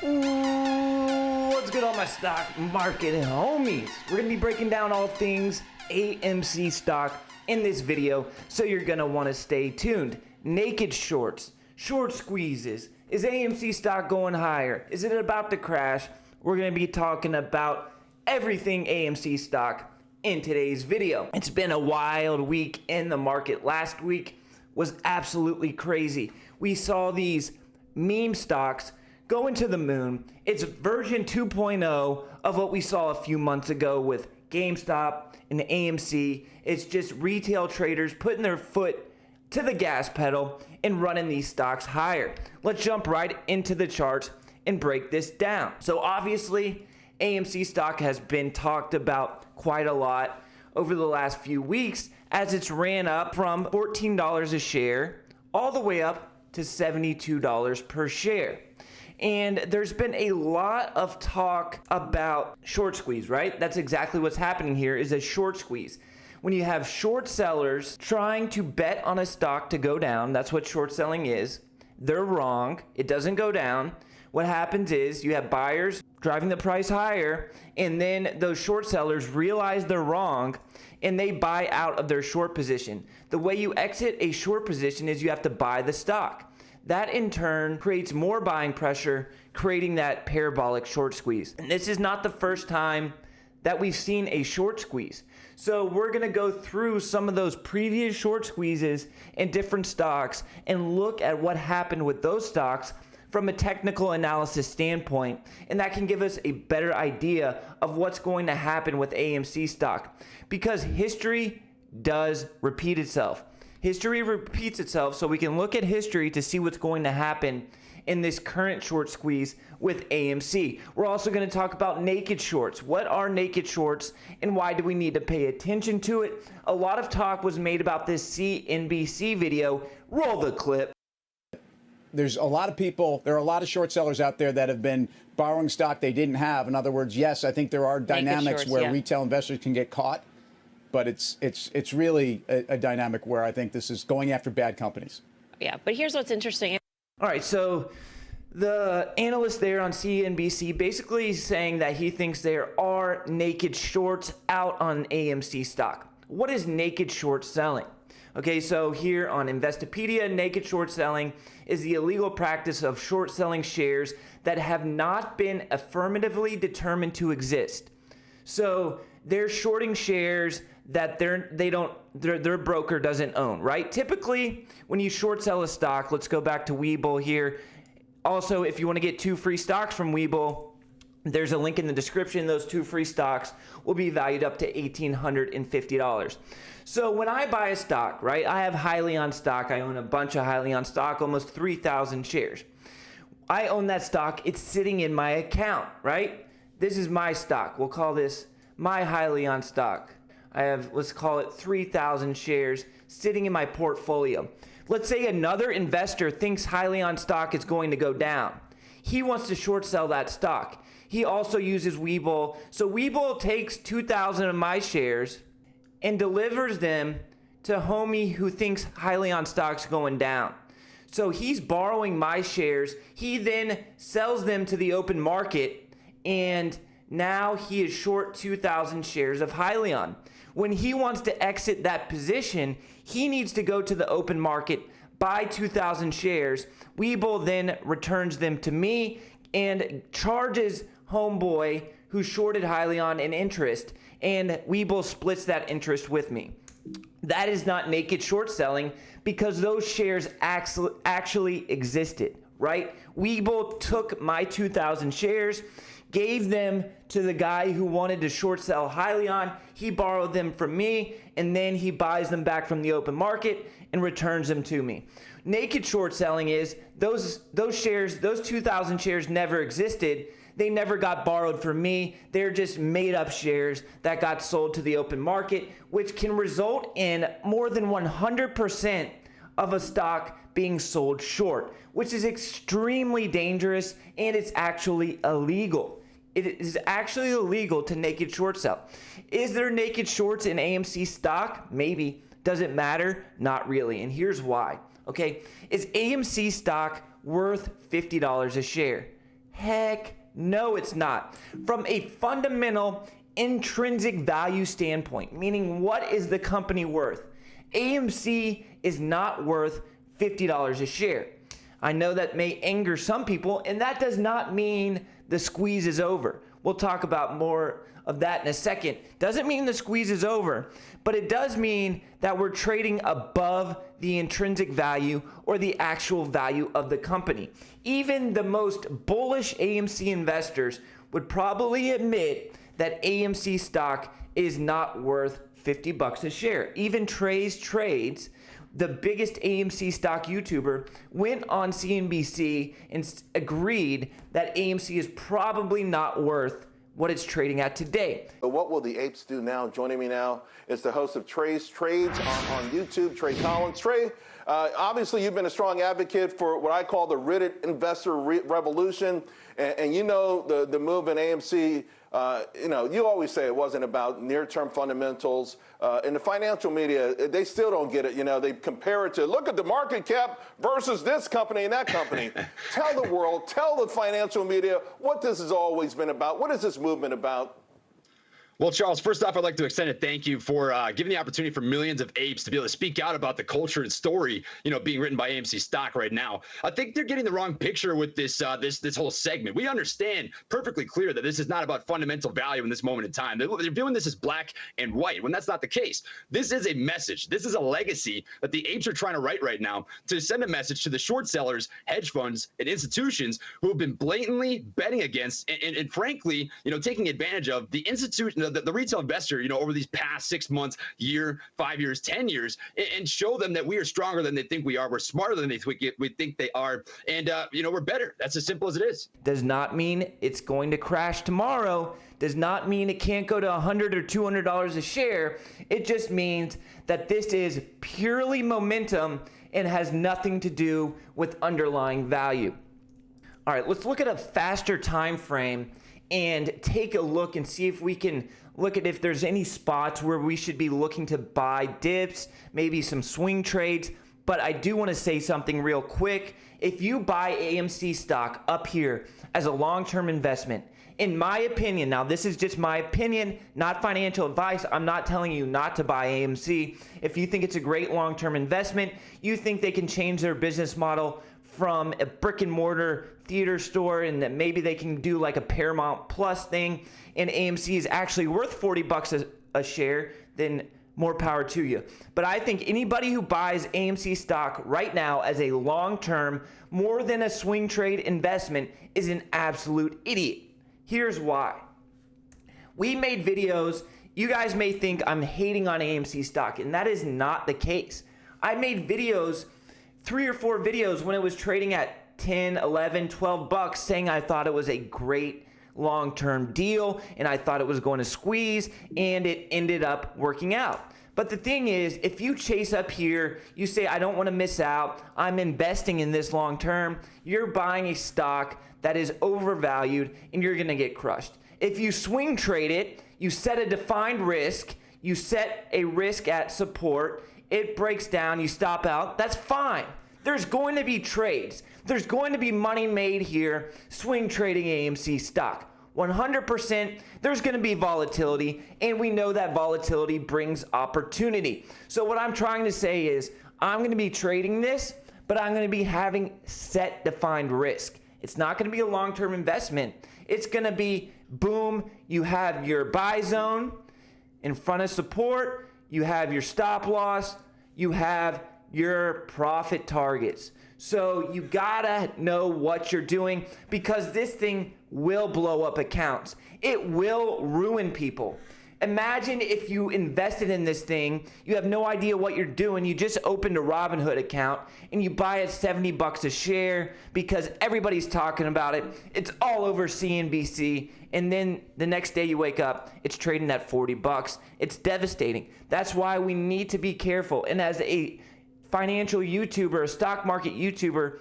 What's good on my stock market homies? We're gonna be breaking down all things AMC stock in this video, so you're gonna want to stay tuned. Naked shorts, short squeezes, is AMC stock going higher? Is it about to crash? We're gonna be talking about everything AMC stock in today's video. It's been a wild week in the market. Last week was absolutely crazy. We saw these meme stocks going to the moon. It's version 2.0 of what we saw a few months ago with GameStop and AMC. It's just retail traders putting their foot to the gas pedal and running these stocks higher. Let's jump right into the charts and break this down. So obviously, AMC stock has been talked about quite a lot over the last few weeks as it's ran up from $14 a share all the way up to $72 per share. And there's been a lot of talk about short squeeze, right? That's exactly what's happening here, is a short squeeze. When you have short sellers trying to bet on a stock to go down, that's what short selling is. They're wrong. It doesn't go down. What happens is you have buyers driving the price higher, and then those short sellers realize they're wrong and they buy out of their short position. The way you exit a short position is you have to buy the stock. That in turn creates more buying pressure, creating that parabolic short squeeze. And this is not the first time that we've seen a short squeeze. So we're gonna go through some of those previous short squeezes in different stocks and look at what happened with those stocks from a technical analysis standpoint. And that can give us a better idea of what's going to happen with AMC stock, because history does repeat itself. History repeats itself, so we can look at history to see what's going to happen in this current short squeeze with AMC. We're also going to talk about naked shorts. What are naked shorts and why do we need to pay attention to it? A lot of talk was made about this CNBC video. Roll the clip. There's a lot of people, there are a lot of short sellers out there that have been borrowing stock they didn't have. In other words, yes, I think there are dynamics where retail investors can get caught. But it's really a dynamic where I think this is going after bad companies. Yeah, but here's what's interesting. All right, so the analyst there on CNBC basically saying that he thinks there are naked shorts out on AMC stock. What is naked short selling? Okay, so here on Investopedia, naked short selling is the illegal practice of short selling shares that have not been affirmatively determined to exist. So they're shorting shares that their broker doesn't own, right? Typically, when you short sell a stock, let's go back to Webull here. Also, if you want to get 2 free stocks from Webull, there's a link in the description. Those 2 free stocks will be valued up to $1,850. So when I buy a stock, right, I have Hyliion stock. I own a bunch of Hyliion stock, almost 3,000 shares. I own that stock. It's sitting in my account, right? This is my stock. We'll call this my Hyliion stock. I have, let's call it 3,000 shares sitting in my portfolio. Let's say another investor thinks Hyliion stock is going to go down. He wants to short sell that stock. He also uses Webull. So Webull takes 2,000 of my shares and delivers them to homie who thinks Hyliion stock's going down. So he's borrowing my shares. He then sells them to the open market, and now he is short 2,000 shares of Hyliion. When he wants to exit that position, he needs to go to the open market, buy 2,000 shares. Webull then returns them to me and charges homeboy who shorted Hyliion an interest, and Webull splits that interest with me. That is not naked short selling because those shares actually existed, right? Webull took my 2,000 shares, gave them to the guy who wanted to short sell Hyliion. He borrowed them from me, and then he buys them back from the open market and returns them to me. Naked short selling is those shares, those 2,000 shares never existed. They never got borrowed from me. They're just made up shares that got sold to the open market, which can result in more than 100% of a stock being sold short, which is extremely dangerous, and it's actually illegal. It is actually illegal to naked short sell. Is there naked shorts in AMC stock? Maybe. Does it matter? Not really. And here's why. Okay, is AMC stock worth $50 a share? Heck no, it's not. From a fundamental intrinsic value standpoint, meaning what is the company worth? AMC is not worth $50 a share. I know that may anger some people, and that does not mean the squeeze is over. We'll talk about more of that in a second. Doesn't mean the squeeze is over, but it does mean that we're trading above the intrinsic value or the actual value of the company. Even the most bullish AMC investors would probably admit that AMC stock is not worth $50 a share. Even Trey's Trades, the biggest AMC stock YouTuber, went on CNBC and agreed that AMC is probably not worth what it's trading at today. But what will the apes do now? Joining me now is the host of Trey's Trades on YouTube, Trey Collins. Trey, obviously you've been a strong advocate for what I call the Reddit investor revolution, and you know the move in AMC. You always say it wasn't about near-term fundamentals. In the financial media, they still don't get it. They compare it to, look at the market cap versus this company and that company. Tell the world, tell the financial media what this has always been about. What is this movement about? Well, Charles, first off, I'd like to extend a thank you for giving the opportunity for millions of apes to be able to speak out about the culture and story, being written by AMC stock right now. I think they're getting the wrong picture with this whole segment. We understand perfectly clear that this is not about fundamental value in this moment in time. They're doing this as black and white when that's not the case. This is a message. This is a legacy that the apes are trying to write right now to send a message to the short sellers, hedge funds, and institutions who have been blatantly betting against and frankly, taking advantage of the institution, the retail investor, over these past 6 months, year, 5 years, 10 years, and show them that we are stronger than they think we are. We're smarter than we think they are. And, we're better. That's as simple as it is. Does not mean it's going to crash tomorrow. Does not mean it can't go to $100 or $200 a share. It just means that this is purely momentum and has nothing to do with underlying value. All right, let's look at a faster time frame and take a look and see if we can look at if there's any spots where we should be looking to buy dips, maybe some swing trades. But I do want to say something real quick. If you buy AMC stock up here as a long-term investment, in my opinion, now this is just my opinion, not financial advice. I'm not telling you not to buy AMC. If you think it's a great long-term investment, you think they can change their business model from a brick and mortar theater store and that maybe they can do like a Paramount Plus thing and AMC is actually worth $40 a share, then more power to you. But I think anybody who buys AMC stock right now as a long-term, more than a swing trade investment is an absolute idiot. Here's why. We made videos. You guys may think I'm hating on AMC stock, and that is not the case. I made videos, 3 or 4 videos when it was trading at 10, 11, 12 bucks, saying I thought it was a great long-term deal and I thought it was going to squeeze, and it ended up working out. But the thing is, if you chase up here, you say, I don't want to miss out, I'm investing in this long-term, you're buying a stock that is overvalued and you're going to get crushed. If you swing trade it, you set a defined risk, you set a risk at support, it breaks down, you stop out, that's fine. There's going to be trades. There's going to be money made here swing trading AMC stock. 100%, there's going to be volatility, and we know that volatility brings opportunity. So what I'm trying to say is I'm going to be trading this, but I'm going to be having set defined risk. It's not going to be a long-term investment. It's going to be, boom, you have your buy zone in front of support, you have your stop loss, you have your profit targets. So you gotta know what you're doing, because this thing will blow up accounts. It will ruin people. Imagine if you invested in this thing, you have no idea what you're doing, you just opened a Robinhood account and you buy it $70 a share because everybody's talking about it. It's all over CNBC, and then the next day you wake up, it's trading at $40. It's devastating. That's why we need to be careful. And as a financial YouTuber, a stock market YouTuber,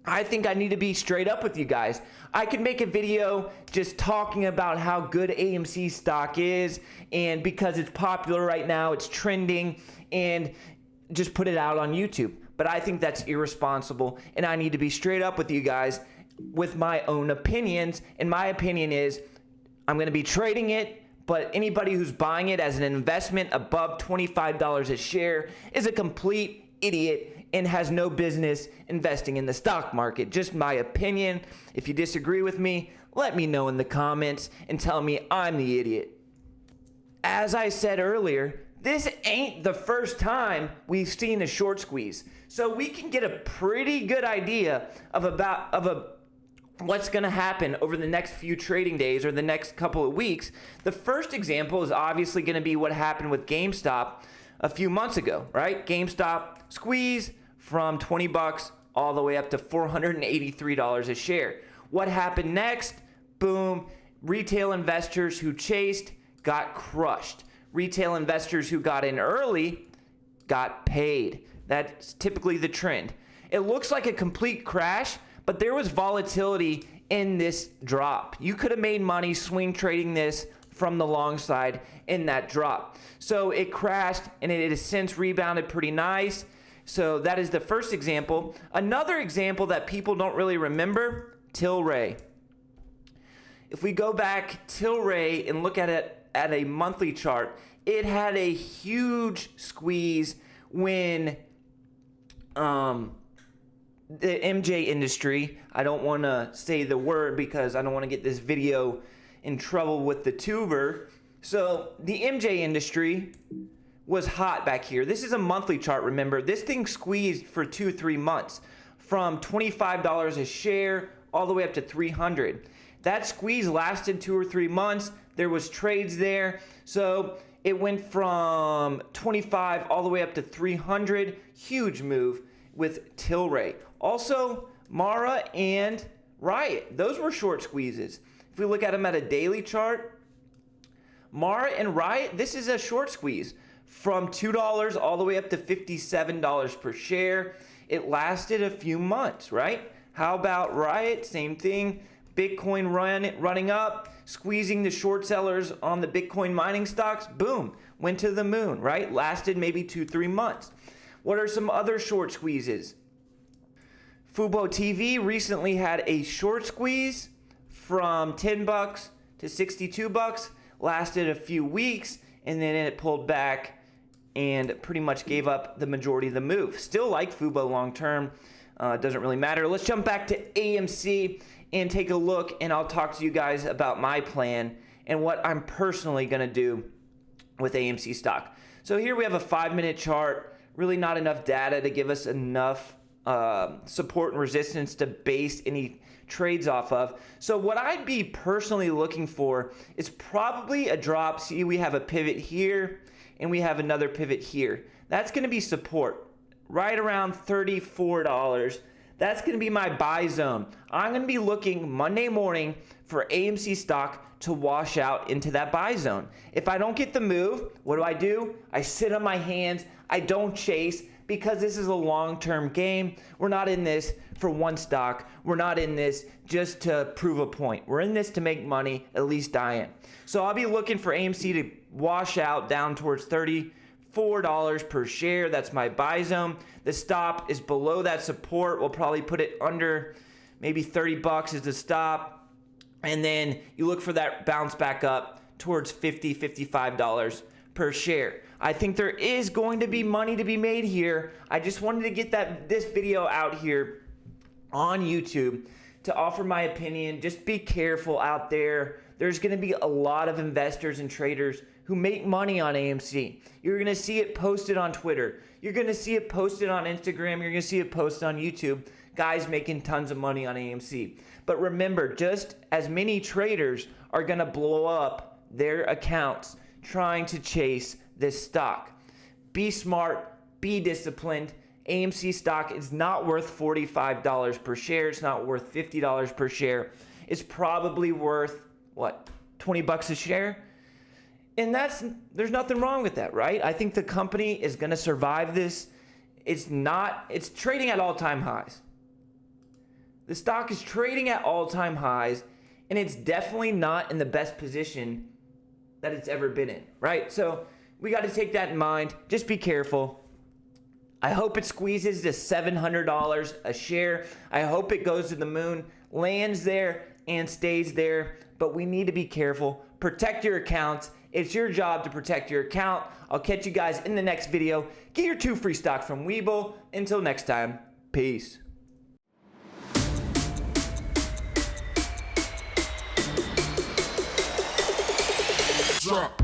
I think I need to be straight up with you guys. I could make a video just talking about how good AMC stock is, and because it's popular right now, it's trending, and just put it out on YouTube. But I think that's irresponsible, and I need to be straight up with you guys. with my own opinions. And my opinion is I'm going to be trading it, but anybody who's buying it as an investment above $25 a share is a complete idiot and has no business investing in the stock market. Just my opinion. If you disagree with me, let me know in the comments and tell me I'm the idiot. As I said earlier, this ain't the first time we've seen a short squeeze. So we can get a pretty good idea of what's going to happen over the next few trading days or the next couple of weeks. The first example is obviously going to be what happened with GameStop a few months ago, right? GameStop squeeze from $20 all the way up to $483 a share. What happened next? Boom. Retail investors who chased got crushed. Retail investors who got in early got paid. That's typically the trend. It looks like a complete crash, but there was volatility in this drop. You could have made money swing trading this from the long side in that drop. So it crashed and it has since rebounded pretty nice. So that is the first example. Another example that people don't really remember, Tilray. If we go back Tilray and look at it at a monthly chart, it had a huge squeeze when the MJ industry, I don't want to say the word because I don't want to get this video in trouble with the tuber. So the MJ industry was hot back here. This is a monthly chart, remember. This thing squeezed for 2-3 months from $25 a share all the way up to $300. That squeeze lasted 2 or 3 months. There was trades there. So it went from 25 all the way up to 300. Huge move with Tilray. Also, Mara and Riot. Those were short squeezes. If we look at them at a daily chart, Mara and Riot, this is a short squeeze from $2 all the way up to $57 per share. It lasted a few months, right? How about Riot? Same thing. Bitcoin running up, squeezing the short sellers on the Bitcoin mining stocks. Boom, went to the moon, right? Lasted maybe 2-3 months. What are some other short squeezes? Fubo TV recently had a short squeeze from $10 to $62, lasted a few weeks, and then it pulled back and pretty much gave up the majority of the move. Still like Fubo long term, doesn't really matter. Let's jump back to AMC and take a look, and I'll talk to you guys about my plan and what I'm personally going to do with AMC stock. So here we have a 5-minute chart, really not enough data to give us enough support and resistance to base any trades off of. So what I'd be personally looking for is probably a drop. See, we have a pivot here and we have another pivot here. That's going to be support right around $34. That's going to be my buy zone. I'm going to be looking Monday morning for AMC stock to wash out into that buy zone. If I don't get the move, what do? I sit on my hands. I don't chase because this is a long-term game. We're not in this for one stock. We're not in this just to prove a point. We're in this to make money, at least I am. So I'll be looking for AMC to wash out down towards $34 per share. That's my buy zone. The stop is below that support. We'll probably put it under maybe $30 is the stop. And then you look for that bounce back up towards $50, $55 per share. I think there is going to be money to be made here. I just wanted to get this video out here on YouTube to offer my opinion. Just be careful out there. There's going to be a lot of investors and traders who make money on AMC. You're going to see it posted on Twitter. You're going to see it posted on Instagram. You're going to see it posted on YouTube. Guys making tons of money on AMC. But remember, just as many traders are going to blow up their accounts trying to chase this stock. Be smart. Be disciplined. AMC stock is not worth $45 per share. It's not worth $50 per share. It's probably worth, what, $20 a share? And there's nothing wrong with that, right? I think the company is going to survive this. It's trading at all-time highs. The stock is trading at all-time highs, and it's definitely not in the best position that it's ever been in, right? So we got to take that in mind. Just be careful. I hope it squeezes to $700 a share. I hope it goes to the moon lands there and stays there, but we need to be careful. Protect your accounts. It's your job to protect your account. I'll catch you guys in the next video. Get your 2 free stocks from Webull. Until next time, peace. Drop.